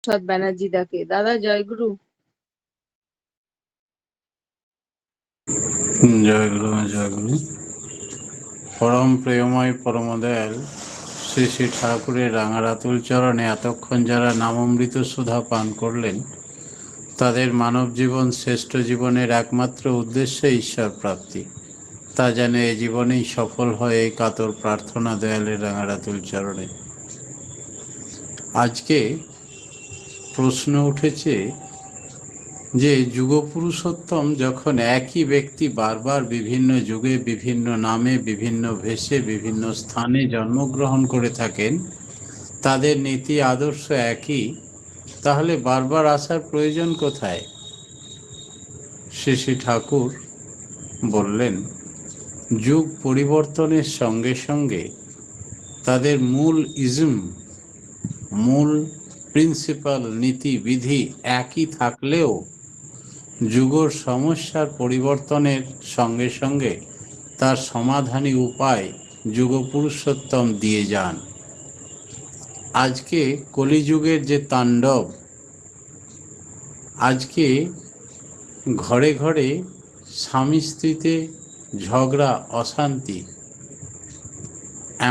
প্রসাদ ব্যানার্জি দাকে। দাদা জয়গুরু। জয়গুরু জয়গুরু। পরম প্রেমময় পরমদয়াল শ্রী শ্রী ঠাকুরের রাঙারাতুল চরণে এতক্ষণ যারা নামামৃত সুধা পান করলেন, তাদের মানব জীবন শ্রেষ্ঠ জীবনের একমাত্র উদ্দেশ্য ঈশ্বর প্রাপ্তি। তা যেন এ জীবনেই সফল হয়, এই কাতর প্রার্থনা দয়ালের রাঙারাতুল চরণে। আজকে প্রশ্ন উঠেছে যে যুগপুরুষোত্তম যখন একই ব্যক্তি বারবার বিভিন্ন যুগে বিভিন্ন নামে বিভিন্ন ভেষে বিভিন্ন স্থানে জন্মগ্রহণ করে থাকেন, তাদের নীতি আদর্শ একই, তাহলে বারবার আসার প্রয়োজন কোথায়? শ্রী শ্রী ঠাকুর বললেন, যুগ পরিবর্তনের সঙ্গে সঙ্গে তাদের মূল মূল প্রিন্সিপাল নীতি বিধি একই থাকলেও যুগর সমস্যার পরিবর্তনের সঙ্গে সঙ্গে তার সমাধানী উপায় যুগপুরুষোত্তম দিয়ে যান। আজকে কলিযুগের যে তাণ্ডব, আজকে ঘরে ঘরে স্বামী স্ত্রীতে ঝগড়া, অশান্তি,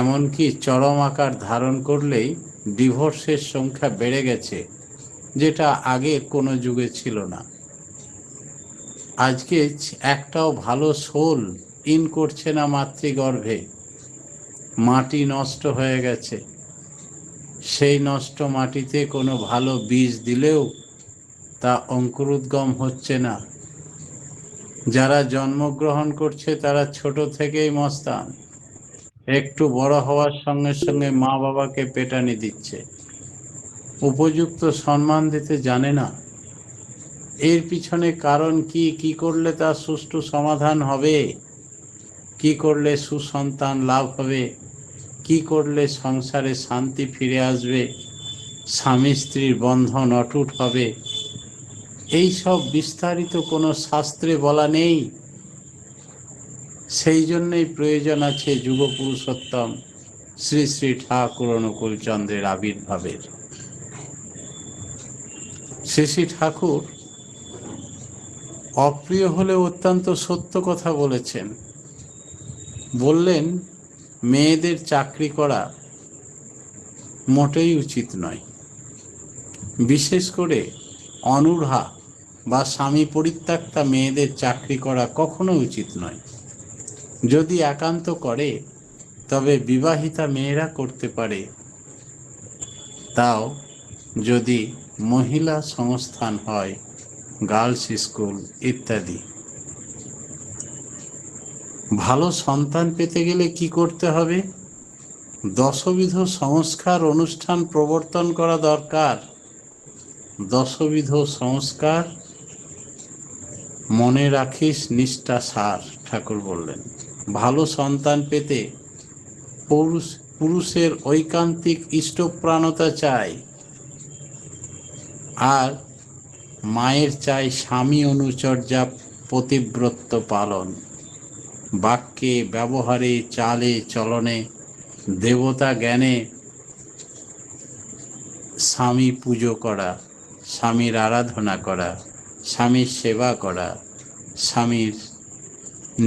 এমনকি চরম আকার ধারণ করলেই ডিভোর্সের সংখ্যা বেড়ে গেছে, যেটা আগে কোনো যুগে ছিল না। আজকে একটাও ভালো সোল ইন করছে না মাতৃগর্ভে, মাটি নষ্ট হয়ে গেছে। সেই নষ্ট মাটিতে কোনো ভালো বীজ দিলেও তা অঙ্কুরোদ্গম হচ্ছে না। যারা জন্মগ্রহণ করছে তারা ছোট থেকেই মস্তান, একটু বড় হওয়ার সঙ্গে সঙ্গে মা বাবাকে পেটানি দিচ্ছে, উপযুক্ত সম্মান দিতে জানে না। এর পিছনে কারণ কি? কি করলে তার সুষ্ঠু সমাধান হবে? কি করলে সুসন্তান লাভ হবে? কি করলে সংসারে শান্তি ফিরে আসবে, স্বামী স্ত্রীর বন্ধন অটুট হবে? এই সব বিস্তারিত কোনো শাস্ত্রে বলা নেই। সেই জন্যই প্রয়োজন আছে যুগপুরুষোত্তম শ্রী শ্রী ঠাকুর অনুকূল চন্দ্রের আবির্ভাবের। শ্রী শ্রী ঠাকুর অপ্রিয় হলেও অত্যন্ত সত্য কথা বলেছেন। বললেন, মেয়েদের চাকরি করা মোটেই উচিত নয়, বিশেষ করে অনূঢ়া বা স্বামী পরিত্যক্তা মেয়েদের চাকরি করা কখনো উচিত নয়। যদি একান্ত করে তবে বিবাহিতা মেয়েরা করতে পারে, তাও যদি মহিলা সংস্থান হয়, গার্লস স্কুল ইত্যাদি। ভালো সন্তান পেতে গেলে কি করতে হবে? দশবিধ সংস্কার অনুষ্ঠান প্রবর্তন করা দরকার। দশবিধ সংস্কার মনে রাখিস নিষ্ঠা সার, ঠাকুর বললেন। ভালো সন্তান পেতে পুরুষের ঐকান্তিক ইষ্টপ্রাণতা চাই, আর মায়ের চাই স্বামী অনুচর্যা, পতিব্রত পালন, বাক্যে ব্যবহারে চালে চলনে দেবতা জ্ঞানে স্বামী পুজো করা, স্বামীর আরাধনা করা, স্বামীর সেবা করা, স্বামীর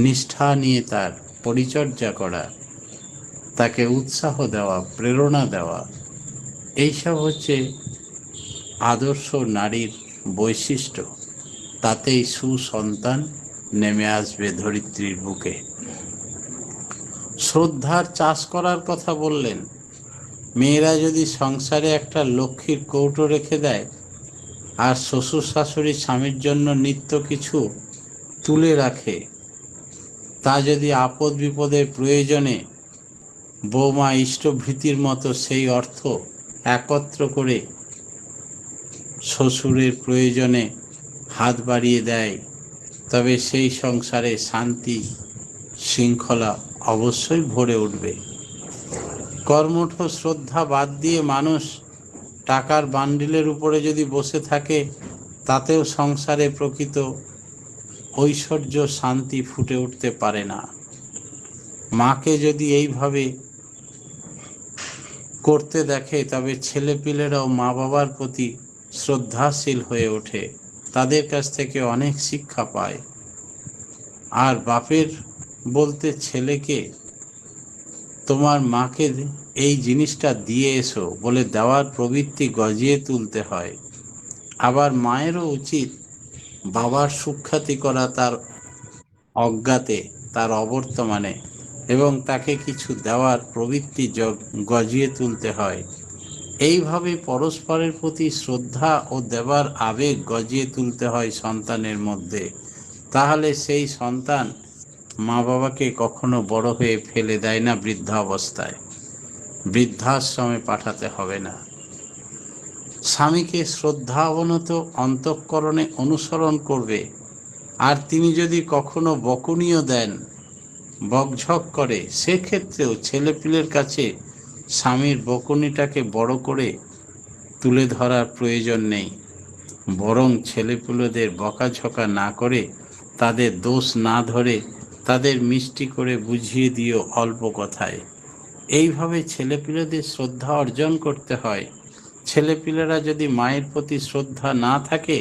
নিষ্ঠা নিয়ে তার পরিচর্যা করা, তাকে উৎসাহ দেওয়া, প্রেরণা দেওয়া, এইসব হচ্ছে আদর্শ নারীর বৈশিষ্ট্য। তাতেই সুসন্তান নেমে আসবে ধরিত্রীর বুকে। শ্রদ্ধার চাষ করার কথা বললেন। মেয়েরা যদি সংসারে একটা লক্ষ্মীর কৌটো রেখে দেয়, আর শ্বশুর শাশুড়ি স্বামীর জন্য নিত্য কিছু তুলে রাখে, তা যদি আপদ বিপদের প্রয়োজনে বৌমা ইষ্টভৃতির মতো সেই অর্থ একত্র করে শ্বশুরের প্রয়োজনে হাত বাড়িয়ে দেয়, তবে সেই সংসারে শান্তি শৃঙ্খলা অবশ্যই ভরে উঠবে। কর্মঠ শ্রদ্ধা বাদ দিয়ে মানুষ টাকার বান্ডিলের উপরে যদি বসে থাকে, তাতেও সংসারে প্রকৃত ঐশ্বর্য শান্তি ফুটে উঠতে পারে না। মাকে যদি এইভাবে করতে দেখে, তবে ছেলেপিলেরাও মা বাবার প্রতি শ্রদ্ধাশীল হয়ে ওঠে, তাদের কাছ থেকে অনেক শিক্ষা পায়। আর বাপের বলতে ছেলেকে তোমার মাকে এই জিনিসটা দিয়ে এসো বলে দেওয়ার প্রবৃত্তি গজিয়ে তুলতে হয়। আবার মায়েরও উচিত বাবার সুখ্যাতি করা তার অজ্ঞাতে, তার অবর্তমানে, এবং তাকে কিছু দেওয়ার প্রবৃত্তি গজিয়ে তুলতে হয়। এইভাবে পরস্পরের প্রতি শ্রদ্ধা ও দেবার আবেগ গজিয়ে তুলতে হয় সন্তানের মধ্যে। তাহলে সেই সন্তান মা বাবাকে কখনো বড় হয়ে ফেলে দেয় না বৃদ্ধাবস্থায়, বৃদ্ধাশ্রমে পাঠাতে হবে না। স্বামীকে শ্রদ্ধা অবনত অন্তঃকরণে অনুসরণ করবে। আর তিনি যদি কখনো বকুনিও দেন, বকঝক করে, সেক্ষেত্রেও ছেলেপিলের কাছে স্বামীর বকুনিটাকে বড় করে তুলে ধরার প্রয়োজন নেই, বরং ছেলেপুলেদের বকাঝকা না করে, তাদের দোষ না ধরে, তাদের মিষ্টি করে বুঝিয়ে দিও অল্প কথায়। এইভাবে ছেলেপিলেদের শ্রদ্ধা অর্জন করতে হয়। ছেলেপিলেরা যদি মায়ের প্রতি শ্রদ্ধা না থাকে,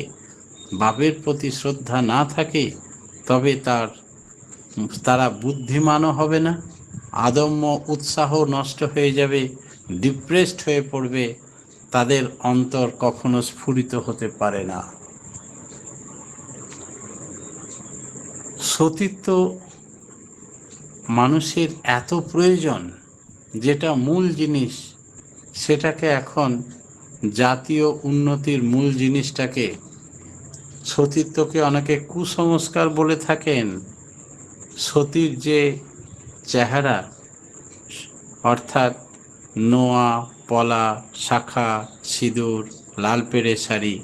বাপের প্রতি শ্রদ্ধা না থাকে, তবে তারা বুদ্ধিমানও হবে না, আদম্য উৎসাহ নষ্ট হয়ে যাবে, ডিপ্রেসড হয়ে পড়বে, তাদের অন্তর কখনো স্ফুরিত হতে পারে না। সতীত্ব মানুষের এত প্রয়োজন, যেটা মূল জিনিস, সেটাকে এখন জাতীয় উন্নতির মূল জিনিসটাকে, সতীত্বকে অনেকে কুসংস্কার বলে থাকেন। সতীর যে চেহারা, অর্থাৎ নোয়া, পলা, শাখা, সিঁদুর, লাল পেড়ে শাড়ি,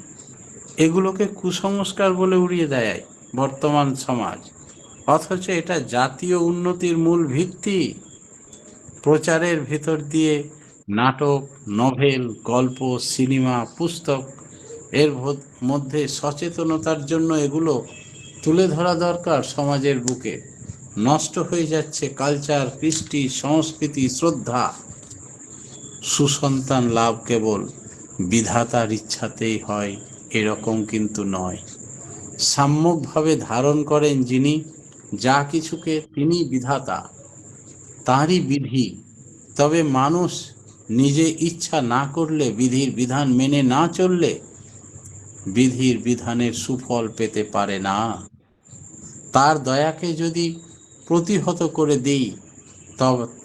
এগুলোকে কুসংস্কার বলে উড়িয়ে দেয় বর্তমান সমাজ। অথচ এটা জাতীয় উন্নতির মূল ভিত্তি। প্রচারের ভিতর দিয়ে নাটক, নভেল, গল্প, সিনেমা, পুস্তক, এর মধ্যে সচেতনতার জন্য এগুলো তুলে ধরা দরকার সমাজের বুকে। নষ্ট হয়ে যাচ্ছে কালচার, কৃষ্টি, সংস্কৃতি, শ্রদ্ধা। সুসন্তান লাভ কেবল বিধাতার ইচ্ছাতেই হয় এরকম কিন্তু নয়। সাম্যকভাবে ধারণ করেন যিনি যা কিছুকে, তিনি বিধাতা, তাঁরই বিধি। তবে মানুষ নিজে ইচ্ছা না করলে, বিধির বিধান মেনে না চললে, বিধির বিধানের সুফল পেতে পারে না। তার দয়াকে যদি প্রতিহত করে দিই,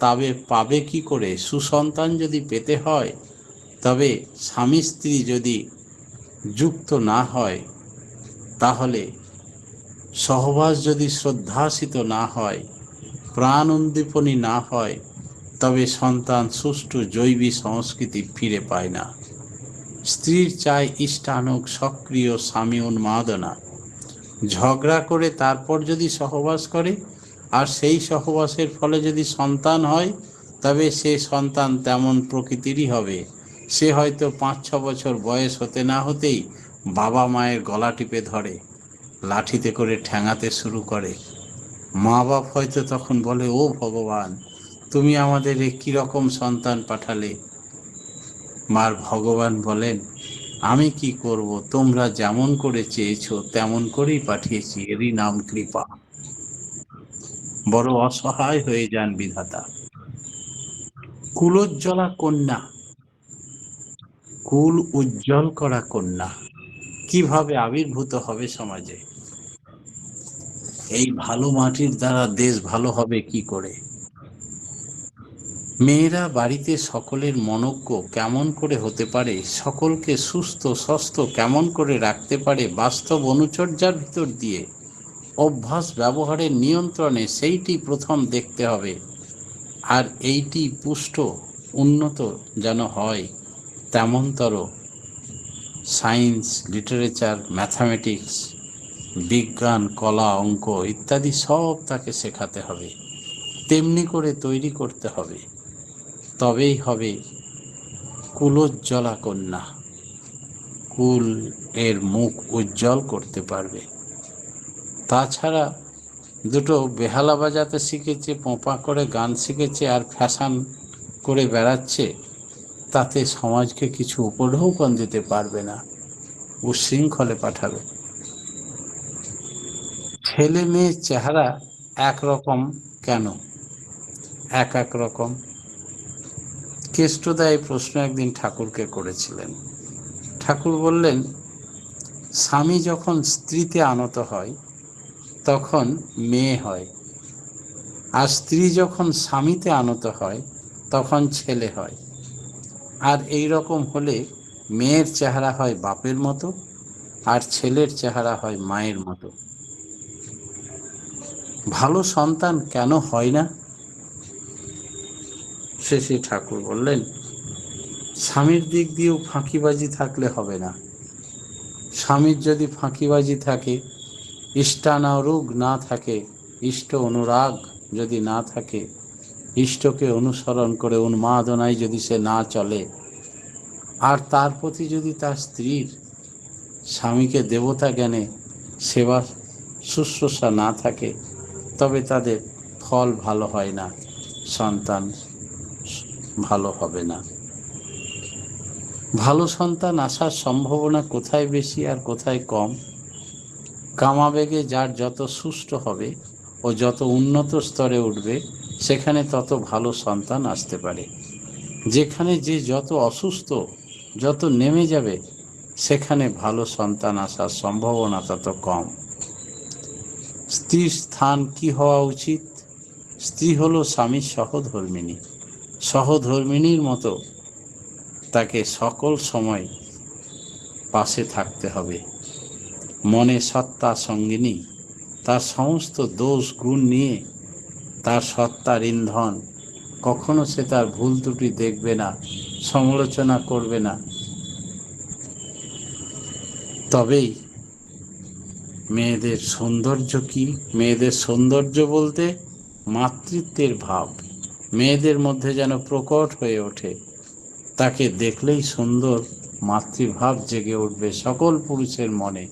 তবে পাবে কি করে? সুসন্তান যদি পেতে হয়, তবে স্বামী স্ত্রী যদি যুক্ত না হয়, তাহলে সহবাস যদি শ্রদ্ধাসিত না হয়, প্রাণ উদ্দীপনী না হয়, তবে সন্তান সুষ্ঠু জৈবী সংস্কৃতি ফিরে পায় না। স্ত্রীর চাই ইষ্টানুগ সক্রিয় স্বামী উন্মাদনা। ঝগড়া করে তারপর যদি সহবাস করে, আর সেই সহবাসের ফলে যদি সন্তান হয়, তবে সে সন্তান তেমন প্রকৃতিরই হবে। সে হয়তো 5-6 বছর বয়স হতে না হতেই বাবা মায়ের গলা টিপে ধরে, লাঠিতে করে ঠ্যাঙাতে শুরু করে। মা বাপ হয়তো তখন বলে, ও ভগবান, তুমি আমাদের কি রকম সন্তান পাঠালে? মার ভগবান বলেন, আমি কি করব, তোমরা যেমন করে চেয়েছো তেমন করেই পাঠিয়েছি, এরই নাম কৃপা। বড় অসহায় হয়ে যান বিধাতা। কুলোজ্জ্বলা কন্যা, কুল উজ্জ্বল করা কন্যা কিভাবে আবির্ভূত হবে সমাজে? এই ভালো মাটির দ্বারা দেশ ভালো হবে কি করে? মেয়েরা বাড়িতে সকলের মনোজ্ঞ কেমন করে হতে পারে, সকলকে সুস্থ স্বাস্থ্য কেমন করে রাখতে পারে, বাস্তব অনুচর্যার ভিতর দিয়ে, অভ্যাস ব্যবহারের নিয়ন্ত্রণে, সেইটি প্রথম দেখতে হবে। আর এইটি পুষ্ট উন্নত যেন হয়, তেমনতর সায়েন্স, লিটারেচার, ম্যাথামেটিক্স, বিজ্ঞান, কলা, অঙ্ক ইত্যাদি সব তাকে শেখাতে হবে, তেমনি করে তৈরি করতে হবে। তবেই হবে কুলোজ্জ্বলা কন্যা, কুল এর মুখ উজ্জ্বল করতে পারবে। তাছাড়া দুটো বেহালা বাজাতে শিখেছে, পোঁপা করে গান শিখেছে, আর ফ্যাশন করে বেড়াচ্ছে, তাতে সমাজকে কিছু উপঢৌকন দিতে পারবে না। উচ্ছৃঙ্খলে পাঠাবে। ছেলে মেয়ের চেহারা একরকম কেন, এক এক রকম? কেষ্টদা এই প্রশ্ন একদিন ঠাকুরকে করেছিলেন। ঠাকুর বললেন, স্বামী যখন স্ত্রীতে আনত হয় তখন মেয়ে হয়, আর স্ত্রী যখন স্বামীতে আনত হয় তখন ছেলে হয়। আর এই রকম হলে মেয়ের চেহারা হয় বাপের মতো, আর ছেলের চেহারা হয় মায়ের মতো। ভালো সন্তান কেন হয় না? শেষে ঠাকুর বললেন, স্বামীর দিক দিয়েও ফাঁকিবাজি থাকলে হবে না। স্বামীর যদি ফাঁকিবাজি থাকে, ইষ্টানুরাগ না থাকে, ইষ্ট অনুরাগ যদি না থাকে, ইষ্টকে অনুসরণ করে উন্মাদনায় যদি সে না চলে, আর তার প্রতি যদি তার স্ত্রীর স্বামীকে দেবতা জ্ঞানে সেবা শুশ্রূষা না থাকে, তবে তাদের ফল ভালো হয় না, সন্তান ভালো হবে না। ভালো সন্তান আসার সম্ভাবনা কোথায় বেশি আর কোথায় কম? কামাবেগে যার যত সুষ্ঠ হবে ও যত উন্নত স্তরে উঠবে, সেখানে তত ভালো সন্তান আসতে পারে। যেখানে যে যত অসুস্থ, যত নেমে যাবে, সেখানে ভালো সন্তান আসার সম্ভাবনা তত কম। স্ত্রীর স্থান কি হওয়া উচিত? স্ত্রী হলো স্বামীর সহধর্মিণী। সহধর্মিণীর মতো তাকে সকল সময় পাশে থাকতে হবে। মনে সত্তা সঙ্গিনী, তার সমস্ত দোষ গুণ নিয়ে তার সত্তার ইন্ধন। কখনো সে তার ভুল ত্রুটি দেখবে না, সমালোচনা করবে না। তবেই মেয়েদের সৌন্দর্য কি? মেয়েদের সৌন্দর্য বলতে মাতৃত্বের ভাব মেয়েদের মধ্যে যেন প্রকট হয়ে ওঠে। তাকে দেখলেই সুন্দর মাতৃভাব জেগে উঠবে সকল পুরুষের মনে।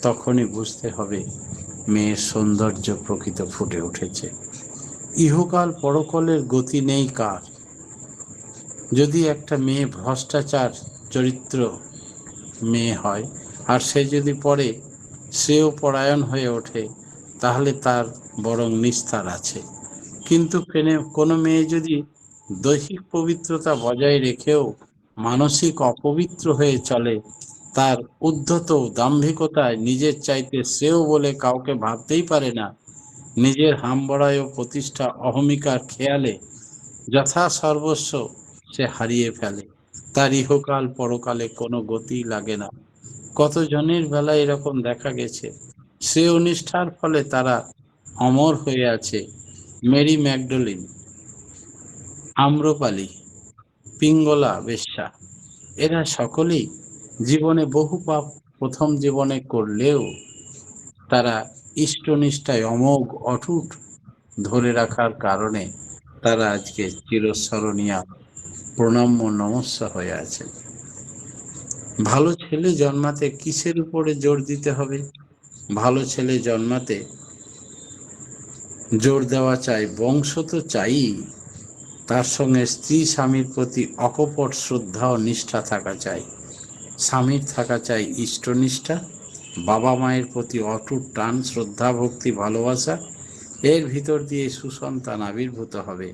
তখনই বুঝতে হবে মেয়ের সৌন্দর্য প্রকৃত ফুটে উঠেছে। ইহকাল পরকালের গতি নেই কার। যদি একটা মেয়ে ভ্রষ্টাচার চরিত্র মেয়ে হয়, আর সে যদি পরে শ্রেয় পরায়ণ হয়ে ওঠে, তাহলে তার বরং নিস্তার আছে। কিন্তু কোনো মেয়ে যদি দৈহিক পবিত্রতা বজায় রেখেও মানসিক অপবিত্র হয়ে চলে, তার উদ্ধত দাম্ভিকতায় নিজের চাইতে শ্রেয় বলে কাউকে ভাবতেই পারে না, নিজের হামবড়ায় ও প্রতিষ্ঠা অহমিকার খেয়ালে যথা সর্বস্ব সে হারিয়ে ফেলে, তার ইহকাল পরকালে কোনো গতি লাগে না। কতজনের বেলায় এরকম দেখা গেছে। সে অনিষ্ঠার ফলে তারা অমর হয়ে আছে। মেরি ম্যাগডালিন, আম্রপালি, পিঙ্গলা বেশ্যা, এরা সকলেই জীবনে বহু পাপ প্রথম জীবনে করলেও তারা ইষ্টনিষ্ঠায় অমোঘ অটুট ধরে রাখার কারণে তারা আজকে চিরস্মরণীয় প্রণম্য নমস্য হয়ে আছে। ভালো ছেলে জন্মাতে কিসের উপরে জোর দিতে হবে? ভালো ছেলে জন্মাতে জোর দেওয়া চাই, বংশ তো চাই, তার সঙ্গে স্ত্রী স্বামীর প্রতি অকপট শ্রদ্ধা ও নিষ্ঠা থাকা চাই। স্বামীর থাকা চাই ইষ্টনিষ্ঠা, বাবা মায়ের প্রতি অটুট টান, শ্রদ্ধা, ভক্তি, ভালোবাসা। এর ভিতর দিয়ে সুসন্তান আবির্ভূত হবে।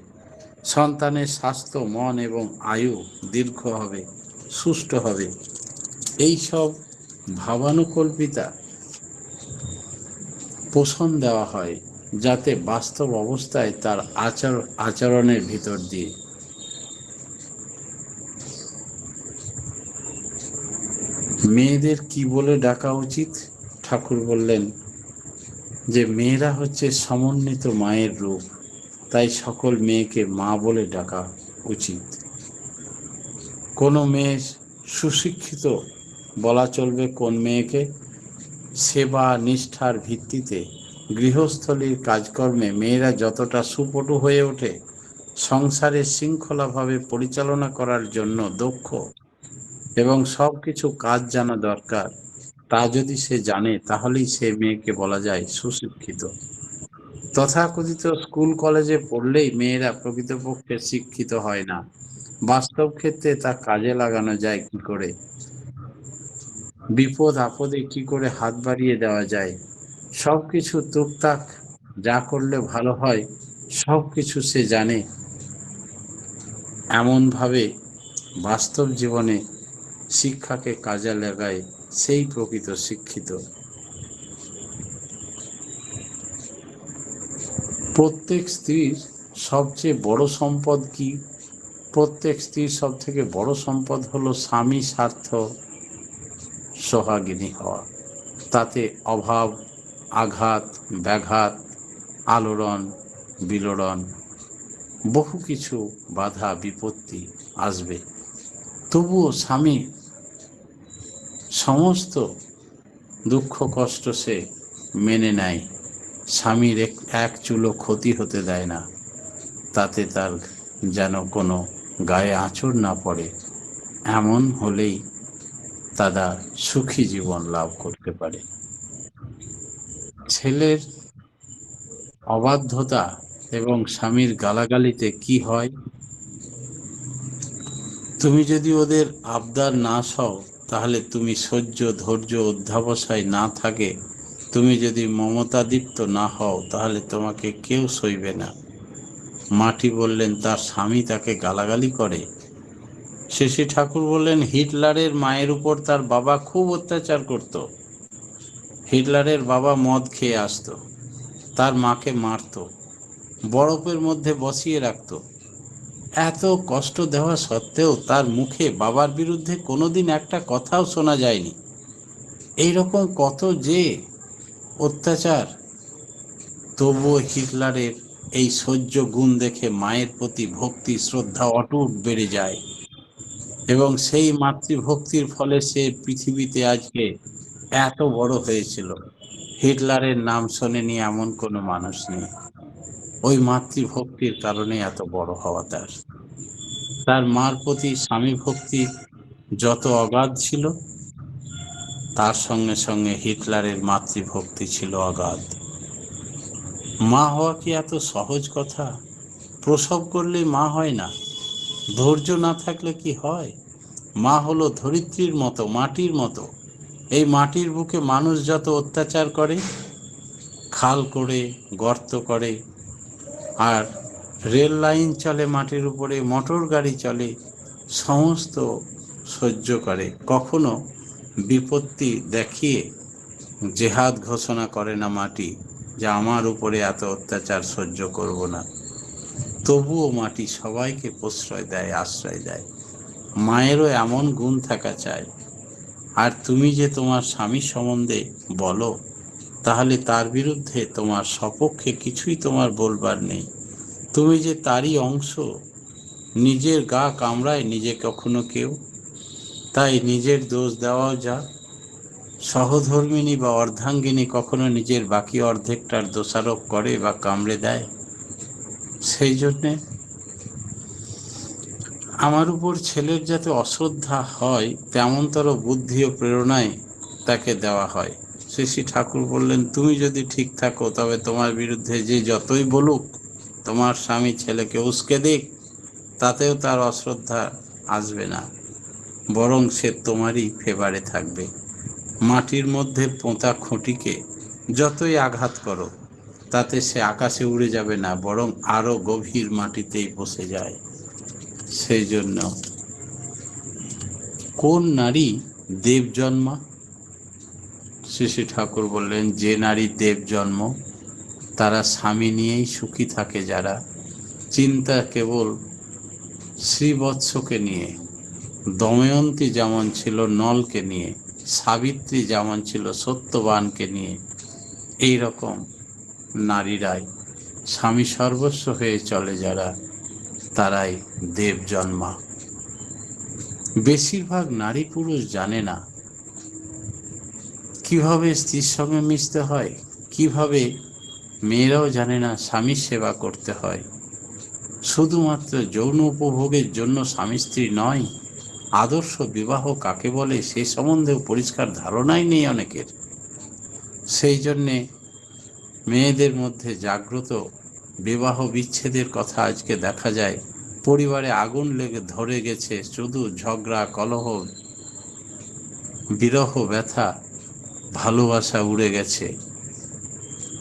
সন্তানের স্বাস্থ্য, মন এবং আয়ু দীর্ঘ হবে, সুষ্ঠু হবে। এইসব ভাবানুকল্পিতা পোষণ দেওয়া হয়, যাতে বাস্তব অবস্থায় তার আচরণের ভিতর দিয়ে। মেয়েদের কি বলে ডাকা উচিত? ঠাকুর বললেন যে মেয়েরা হচ্ছে সমন্বিত মায়ের রূপ, তাই সকল মেয়েকে মা বলে ডাকা উচিত। কোনো মেয়ে সুশিক্ষিত বলা চলবে কোন মেয়েকে? সেবা নিষ্ঠার ভিত্তিতে গৃহস্থলীর কাজকর্মে মেয়েরা যতটা সুপটু হয়ে ওঠে, সংসারের শৃঙ্খলাভাবে পরিচালনা করার জন্য দক্ষ এবং সব কিছু কাজ জানা দরকার, তা যদি সে জানে, তাহলেই সে মেয়েকে বলা যায় সুশিক্ষিত। তথাকথিত স্কুল কলেজে পড়লেই মেয়েরা প্রকৃতপক্ষে শিক্ষিত হয় না। বাস্তব ক্ষেত্রে তা কাজে লাগানো যায় কি করে? বিপদ আপদে কি করে হাত বাড়িয়ে দেওয়া যায়, সবকিছু টুকটাক যা করলে ভালো হয় সবকিছু সে জানে। এমনভাবে বাস্তব জীবনে শিক্ষাকে কাজে লাগায় সেই প্রকৃত শিক্ষিত। প্রত্যেক স্ত্রীর সবচেয়ে বড় সম্পদ কি? প্রত্যেক স্ত্রীর সব থেকে বড় সম্পদ হলো স্বামী স্বার্থ সোহাগিনী হওয়া। তাতে অভাব, আঘাত, ব্যাঘাত, আলোড়ন, বিলোড়ন, বহু কিছু বাধা বিপত্তি আসবে, তবুও স্বামী সমস্ত দুঃখ কষ্ট সে মেনে নেয়। স্বামীর এক চুলো ক্ষতি হতে দেয় না, তাতে তার যেন কোনো গায়ে আঁচড় না পড়ে। এমন হলেই তারা সুখী জীবন লাভ করতে পারে। ছেলের অবাধ্যতা এবং স্বামীর গালাগালিতে কি হয়? তুমি যদি ওদের আবদার না সও, তাহলে তুমি সহ্য ধৈর্য অধ্যাবসায় না থাকে, তুমি যদি মমতাদীপ্ত না হও, তাহলে তোমাকে কেউ সইবে না। মাটি বললেন তার স্বামী তাকে গালাগালি করে। শশী ঠাকুর বললেন হিটলারের মায়ের উপর তার বাবা খুব অত্যাচার করত। হিটলারের বাবা মদ খেয়ে আসতো, তার মাকে মারত, বরফের মধ্যে বসিয়ে রাখত। এত কষ্ট দেওয়া সত্ত্বেও তার মুখে বাবার বিরুদ্ধে কোনোদিন একটা কথাও শোনা যায়নি। এইরকম কত যে অত্যাচার, তবুও হিটলারের এই সহ্য গুণ দেখে মায়ের প্রতি ভক্তি শ্রদ্ধা অটুট বেড়ে যায়, এবং সেই মাতৃভক্তির ফলে সে পৃথিবীতে আজকে এত বড় হয়েছিল। হিটলারের নাম শোনেনি এমন কোনো মানুষ নেই। ওই মাতৃভক্তির কারণে এত বড় হওয়া তার। তার মার প্রতি স্বামী ভক্তি যত অগাধ ছিল, তার সঙ্গে সঙ্গে হিটলারের মাতৃভক্তি ছিল অগাধ। মা হওয়া কি এত সহজ কথা? প্রসব করলেই মা হয় না, ধৈর্য না থাকলে কি হয়? মা হলো ধরিত্রীর মতো, মাটির মতো। এই মাটির বুকে মানুষ যত অত্যাচার করে, খাল করে, গর্ত করে, আর রেল লাইন চলে মাটির উপরে, মোটর গাড়ি চলে, সমস্ত সহ্য করে। কখনো বিপত্তি দেখিয়ে জেহাদ ঘোষণা করে না মাটি, যে আমার উপরে এত অত্যাচার সহ্য করব না। তবুও মাটি সবাইকে প্রশ্রয় দেয়, আশ্রয় দেয়। মায়েরও এমন গুণ থাকা চাই। আর তুমি যে তোমার স্বামী সম্বন্ধে বলো, তাহলে তার বিরুদ্ধে তোমার সপক্ষে কিছুই তোমার বলবার নেই। তুমি যে তারই অংশ, নিজের গা কামড়ায় নিজে কখনো কেউ, তাই নিজের দোষ দেওয়াও যা। সহধর্মিণী বা অর্ধাঙ্গিনী কখনো নিজের বাকি অর্ধেকটার দোষারোপ করে বা কামড়ে দেয়? সেই জন্যে আমার উপর ছেলের যাতে অশ্রদ্ধা হয় তেমনতর বুদ্ধি ও প্রেরণায় তাকে দেওয়া হয়। শ্রী ঠাকুর বললেন তুমি যদি ঠিক থাকো, তবে তোমার বিরুদ্ধে যে যতই বলুক, তোমার স্বামী ছেলেকে উস্কে দিক, তাতেও তার অশ্রদ্ধা আসবে না, বরং সে তোমারই ফেভারে থাকবে। মাটির মধ্যে পোঁতা খুঁটিকে যতই আঘাত করো, তাতে সে আকাশে উড়ে যাবে না, বরং আরো গভীর মাটিতেই বসে যায়। সেই জন্য কোন নারী দেব জন্মা? শ্রী ঠাকুর বললেন যে নারী দেব জন্ম, তারা স্বামী নিয়েই সুখী থাকে। যারা চিন্তা কেবল শ্রীবৎসকে নিয়ে, দময়ন্তী যেমন ছিল নলকে নিয়ে, সাবিত্রী যেমন ছিল সত্যবানকে নিয়ে, এই রকম নারীরাই স্বামী সর্বস্ব হয়ে চলে যারা, তারাই দেব জন্মা। বেশিরভাগ নারী পুরুষ জানে না কিভাবে স্ত্রীর সঙ্গে মিশতে হয়, কিভাবে মেয়েরাও জানে না স্বামীর সেবা করতে হয়। শুধুমাত্র যৌন উপভোগের জন্য স্বামী স্ত্রী নয়, আদর্শ বিবাহ কাকে বলে সে সম্বন্ধেও পরিষ্কার ধারণাই নেই অনেকের। সেই জন্যে মেয়েদের মধ্যে জাগ্রত বিবাহ বিচ্ছেদের কথা আজকে দেখা যায়। পরিবারে আগুন লেগে ধরে গেছে, শুধু ঝগড়া কলহ, বিরহ ব্যথা, ভালোবাসা উড়ে গেছে।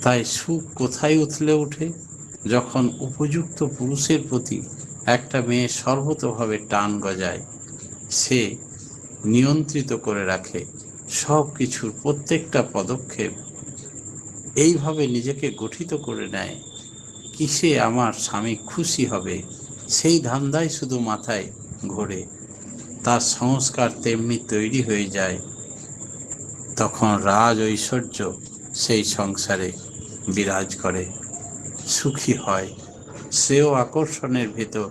তাই সুখ কোথায় উথলে ওঠে? যখন উপযুক্ত পুরুষের প্রতি একটা মেয়ে সর্বতোভাবে টান গজায়, সে নিয়ন্ত্রিত করে রাখে সব কিছুর প্রত্যেকটা পদক্ষেপ, এইভাবে নিজেকে গঠিত করে নেয়, কিসে আমার স্বামী খুশি হবে সেই ধান্দায় শুধু মাথায় ঘোরে, তার সংস্কার তেমনি তৈরি হয়ে যায়। তখন রাজ ঐশ্বর্য সেই সংসারে বিরাজ করে, সুখী হয়, সেও আকর্ষণের ভেতর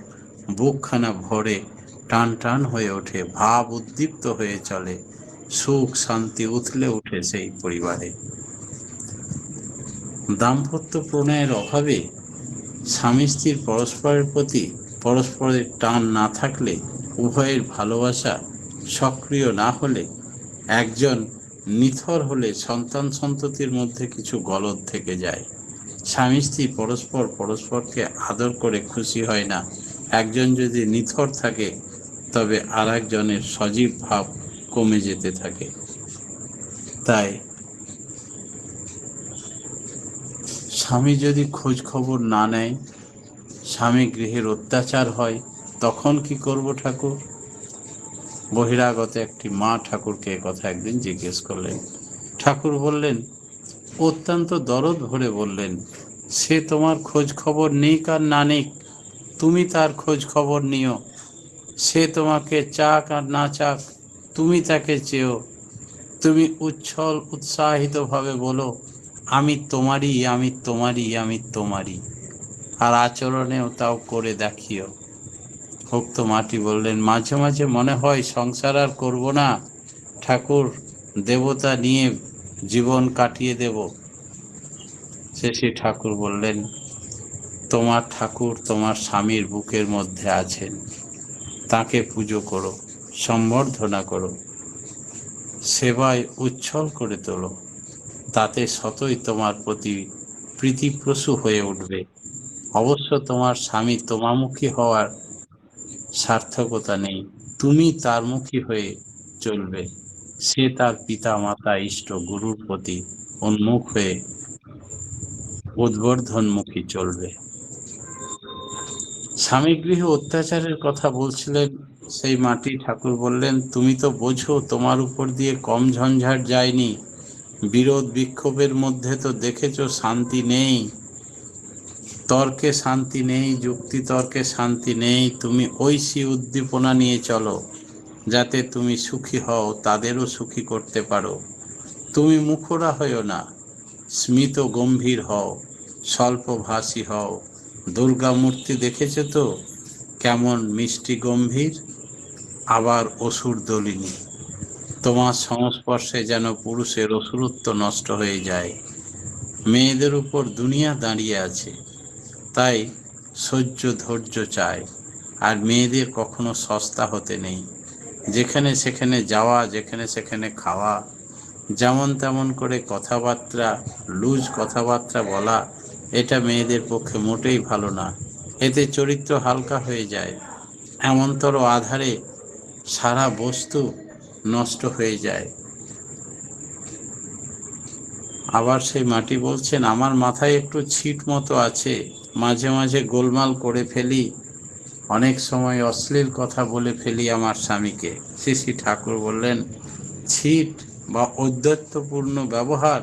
বুকখানা ভরে টান টান হয়ে ওঠে, ভাব উদ্দীপ্ত হয়ে চলে, সুখ শান্তি উথলে ওঠে সেই পরিবারে। দাম্পত্য প্রণয়ের অভাবে স্বামী স্ত্রীর পরস্পরের প্রতি পরস্পরের টান না থাকলে, উভয়ের ভালোবাসা সক্রিয় না হলে, একজন নিথর হলে সন্তান সন্ততির মধ্যে কিছু গলদ থেকে যায়। স্বামী স্ত্রী পরস্পরকে আদর করে খুশি হয় না। একজন যদি নিথর থাকে তবে আর একজনের সজীব ভাব কমে যেতে থাকে। তাই স্বামী যদি খোঁজ খবর না নেয়, স্বামী গৃহের অত্যাচার হয়, তখন কি করব ঠাকুর? বহিরাগত একটি মা ঠাকুরকে কথা একদিন জিজ্ঞেস করলেন। ঠাকুর বললেন, অত্যন্ত দরদ ভরে বললেন, সে তোমার খোঁজ খবর নিক আর না নিক, তুমি তার খোঁজ খবর নিও। সে তোমাকে চাক আর না চাক, তুমি তাকে চেও। তুমি উচ্ছল উৎসাহিত ভাবে বলো, আমি তোমারই, আমি তোমারই, আমি তোমারই, আর আচরণেও তাও করে দেখিও। ভক্ত মাটি বললেন, মাঝে মাঝে মনে হয় সংসার আর করব না ঠাকুর, দেবতা নিয়ে জীবন কাটিয়ে দেব। শেষে ঠাকুর বললেন, তোমার ঠাকুর তোমার স্বামীর বুকের মধ্যে আছেন, তাকে পুজো করো, সম্বর্ধনা করো, সেবায় উচ্ছল করে তোলো, তাতে সতই তোমার প্রতি প্রীতিপ্রসূ হয়ে উঠবে। অবশ্য তোমার স্বামী তোমামুখী হওয়ার সার্থকতা নেই, তুমি তার মুখী হয়ে চলবে। সে তার পিতা মাতা ইষ্ট গুরুর প্রতি উন্মুখ হয়ে উদ্বর্ধনমুখী চলবে। স্বামী গৃহে অত্যাচারের কথা বলছিলেন সেই মাটি ঠাকুর বললেন, তুমি তো বোঝো তোমার উপর দিয়ে কম ঝঞ্ঝাট যায়নি। বিরোধ বিক্ষোভের মধ্যে তো দেখেছো শান্তি নেই, তর্কে শান্তি নেই, যুক্তি তর্কে শান্তি নেই। তুমি ঐশী উদ্দীপনা নিয়ে চলো, যাতে তুমি সুখী হও, তাদেরও সুখী করতে পারো। তুমি মুখরা হও না, স্মিত গম্ভীর হও, স্বল্পভাষী হও। দুর্গা মূর্তি দেখেছো তো কেমন মিষ্টি গম্ভীর, আবার অসুর দলিনী। তোমার সংস্পর্শে যেন পুরুষের অসুরত্ব নষ্ট হয়ে যায়। মেয়েদের উপর দুনিয়া দাঁড়িয়ে আছে, তাই সহ্য ধৈর্য চায়, আর মেয়েদের কখনো সস্তা হতে নেই। যেখানে সেখানে যাওয়া, যেখানে সেখানে খাওয়া, যেমন তেমন করে কথাবার্তা, লুজ কথাবার্তা বলা, এটা মেয়েদের পক্ষে মোটেই ভালো না। এতে চরিত্র হালকা হয়ে যায়, এমনতর আধারে সারা বস্তু নষ্ট হয়ে যায়। আবার সেই মাটি বলছেন, আমার মাথায় একটু ছিট মতো আছে, মাঝে মাঝে গোলমাল করে ফেলি, অনেক সময় অশ্লীল কথা বলে ফেলি আমার স্বামীকে। শ্রী ঠাকুর বললেন, ছিট বা ঔদ্ধত্যপূর্ণ ব্যবহার,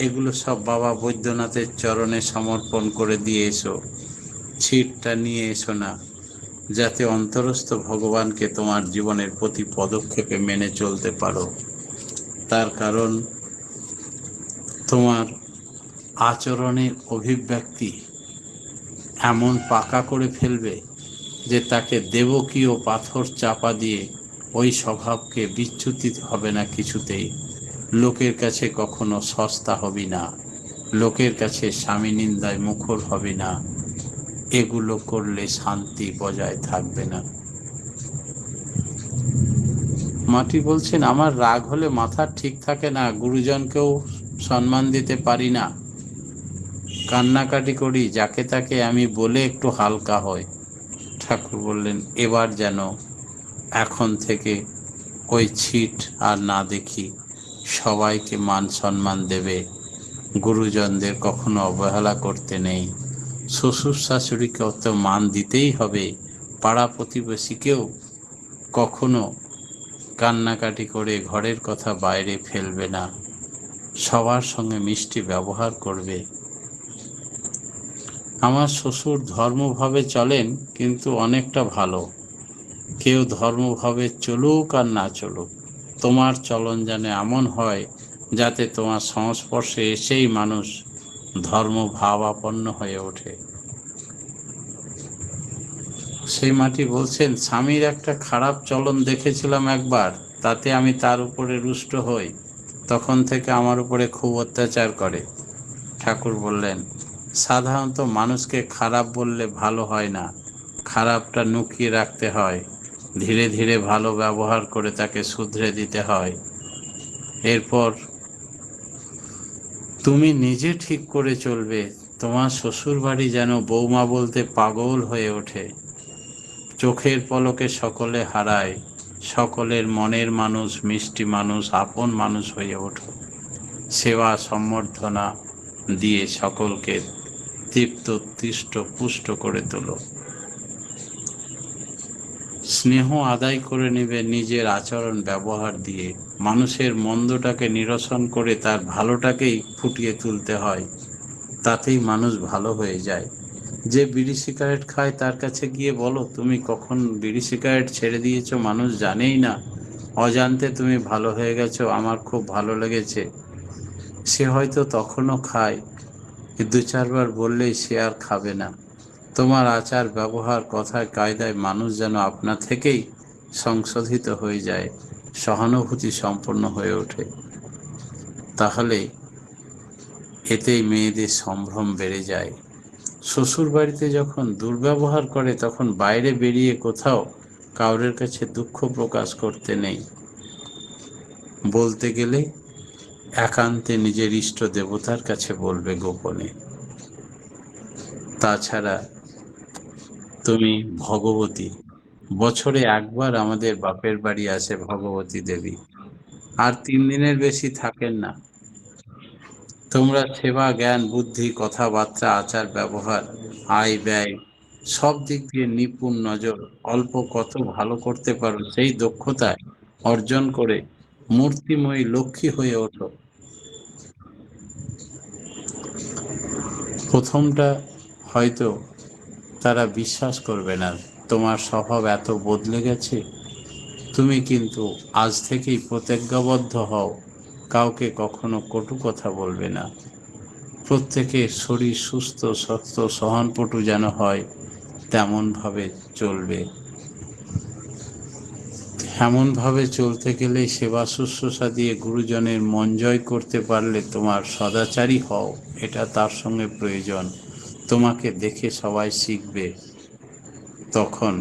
এগুলো সব বাবা বৈদ্যনাথের চরণে সমর্পণ করে দিয়ে এসো। ছিটটা নিয়ে এসো না, যাতে অন্তরস্থ ভগবানকে তোমার জীবনের প্রতি পদক্ষেপে মেনে চলতে পারো। তার কারণ তোমার আচরণের অভিব্যক্তি এমন পাকা করে ফেলবে যে তাকে দেবকীয় পাথর চাপা দিয়ে ওই স্বভাবকে বিচ্যুতি হবে না কিছুতেই। লোকের কাছে কখনো সস্তা হবি না, লোকের কাছে স্বামী নিন্দায় মুখর হবি না। এগুলো করলে শান্তি বজায় থাকবে না। মাটি বলছেন, আমার রাগ হলে মাথা ঠিক থাকে না, গুরুজনকেও সম্মান দিতে পারি না, কান্নাকাটি করি, যাকে তাকে আমি বলে একটু হালকা হয়। ঠাকুর বললেন, এবার যেন এখন থেকে ওই ছিট আর না দেখি, সবাইকে মান সম্মান দেবে, গুরুজনদের কখনো অবহেলা করতে নেই, শ্বশুর শাশুড়িকে অত মান দিতেই হবে, পাড়া প্রতিবেশীকেও কখনো কান্নাকাটি করে ঘরের কথা বাইরে ফেলবে না, সবার সঙ্গে মিষ্টি ব্যবহার করবে। আমার শ্বশুর ধর্মভাবে চলেন, কিন্তু অনেকটা ভালো। কেউ ধর্মভাবে চলুক আর না চলুক, তোমার চলন যেন এমন হয় যাতে তোমার সংস্পর্শে এসেই মানুষ ধর্ম ভাবাপন্ন হয়ে ওঠে। সেই মাটি বলছেন, স্বামীর একটা খারাপ চলন দেখেছিলাম একবার, তাতে আমি তার উপরে রুষ্ট হই, তখন থেকে আমার উপরে খুব অত্যাচার করে। ঠাকুর বললেন, সাধারণত মানুষকে খারাপ বললে ভালো হয় না, খারাপটা লুকিয়ে রাখতে হয়, ধীরে ধীরে ভালো ব্যবহার করে তাকে শুধরে দিতে হয়। এরপর তুমি নিজে ঠিক করে চলবে। তোমার শ্বশুর বাড়ি যেন বৌমা বলতে পাগল হয়ে ওঠে, চোখের পলকে সকলে হারায়, সকলের মনের মানুষ, মিষ্টি মানুষ, আপন মানুষ হয়ে ওঠো, সেবা সম্বর্ধনা দিয়ে সকলকে তৃপ্ত, তৃষ্ট, পুষ্ট করে তোলো। স্নেহ আদায় করে নেবে নিজের আচরণ ব্যবহার দিয়ে, মানুষের মন্দটাকে নিরসন করে তার ভালোটাকেই ফুটিয়ে তুলতে হয়, তাতেই মানুষ ভালো হয়ে যায়। যে বিড়ি সিগারেট খায় তার কাছে গিয়ে বলো, তুমি কখন বিড়ি সিগারেট ছেড়ে দিয়েছো মানুষ জানেই না, অজান্তে তুমি ভালো হয়ে গেছো, আমার খুব ভালো লেগেছে। সে হয়তো তখনও খায়, দু চারবার বললেই সে আর খাবে না। তোমার আচার ব্যবহার কথায় কায়দায় মানুষ যেন আপনা থেকেই সংশোধিত হয়ে যায়, সহানুভূতি সম্পন্ন হয়ে ওঠে। তাহলে এতেই মেয়েদের সম্ভ্রম বেড়ে যায়। শ্বশুর বাড়িতে যখন দুর্ব্যবহার করে, তখন বাইরে বেরিয়ে কোথাও কাউরের কাছে দুঃখ প্রকাশ করতে নেই, বলতে গেলে একান্তে নিজের ইষ্ট দেবতার কাছে বলবে গোপনে। তাছাড়া তুমি ভগবতী, বছরে একবার আমাদের বাপের বাড়ি আসে ভগবতী দেবী, আর 3 দিনের বেশি থাকেন না। তোমরা সেবা, জ্ঞান, বুদ্ধি, কথাবার্তা, আচার ব্যবহার, আয় ব্যয় সব দিক দিয়ে নিপুণ নজর, অল্প কত ভালো করতে পারো সেই দক্ষতা অর্জন করে মূর্তিময়ী লক্ষ্মী হয়ে ওঠো। প্রথমটা হয়তো তারা বিশ্বাস করবে না, তোমার স্বভাব এত বদলে গেছে। তুমি কিন্তু আজ থেকেই প্রতিজ্ঞাবদ্ধ হও, কাউকে কখনো কটু কথা বলবে না, প্রত্যেকের শরীর সুস্থ, শক্ত, সহনপটু যেন হয় তেমন ভাবে চলবে। এমন ভাবে চলতে গেলে সেবা শুশ্রূষা দিয়ে গুরুজনের মন জয় করতে পারলে তোমার সদাচারী হও, এটা তার সঙ্গে প্রয়োজন। তোমাকে দেখে সবাই শিখবে, তখন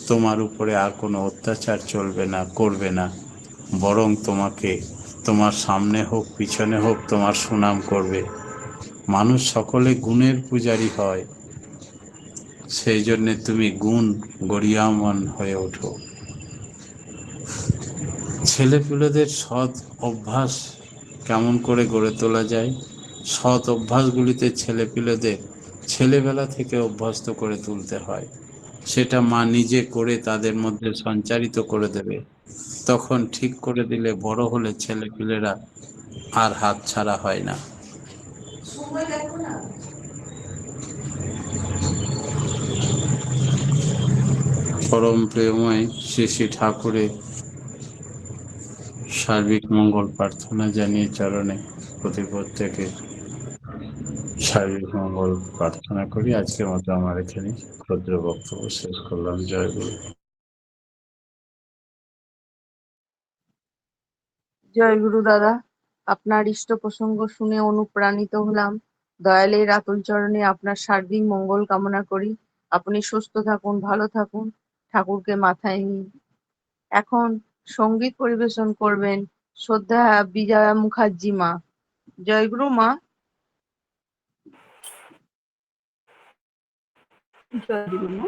তোমার উপরে আর কোনো অত্যাচার চলবে না, করবে না, বরং তোমাকে তোমার সামনে হোক পিছনে হোক তোমার সুনাম করবে। মানুষ সকলে গুণের পূজারী হয়, সেই জন্যে তুমি গুণ গরিয়ামন হয়ে ওঠো। ছেলেপুলেদের সৎ অভ্যাস কেমন করে গড়ে তোলা যায়? সৎ অভ্যাসগুলিতে ছেলেপিলেদের ছেলেবেলা থেকে অভ্যস্ত করে তুলতে হয়, সেটা মা নিজে করে তাদের মধ্যে সঞ্চারিত করে দেবে। তখন ঠিক করে দিলে বড় হলে ছেলেপিলেরা আর হাত ছাড়া হয় না। পরম প্রেমময় শ্রী শ্রী ঠাকুরের সার্বিক মঙ্গল প্রার্থনা জানিয়ে চরণে প্রত্যেকের সার্বিক মঙ্গল প্রার্থনা করি। আজকের মতো আমার এখানে ক্ষুদ্র বক্তব্য শেষ করলাম। জয় গুরু। জয় গুরু দাদা, আপনার ইষ্ট প্রসঙ্গ শুনে অনুপ্রাণিত হলাম। দয়ালের আতুল চরণে আপনার সার্বিক মঙ্গল কামনা করি। আপনি সুস্থ থাকুন, ভালো থাকুন, ঠাকুরকে মাথায় নিন। এখন সঙ্গীত পরিবেশন করবেন শ্রদ্ধা বিজয়া মুখার্জি মা। জয় গুরু মা। জয় গুরু মা।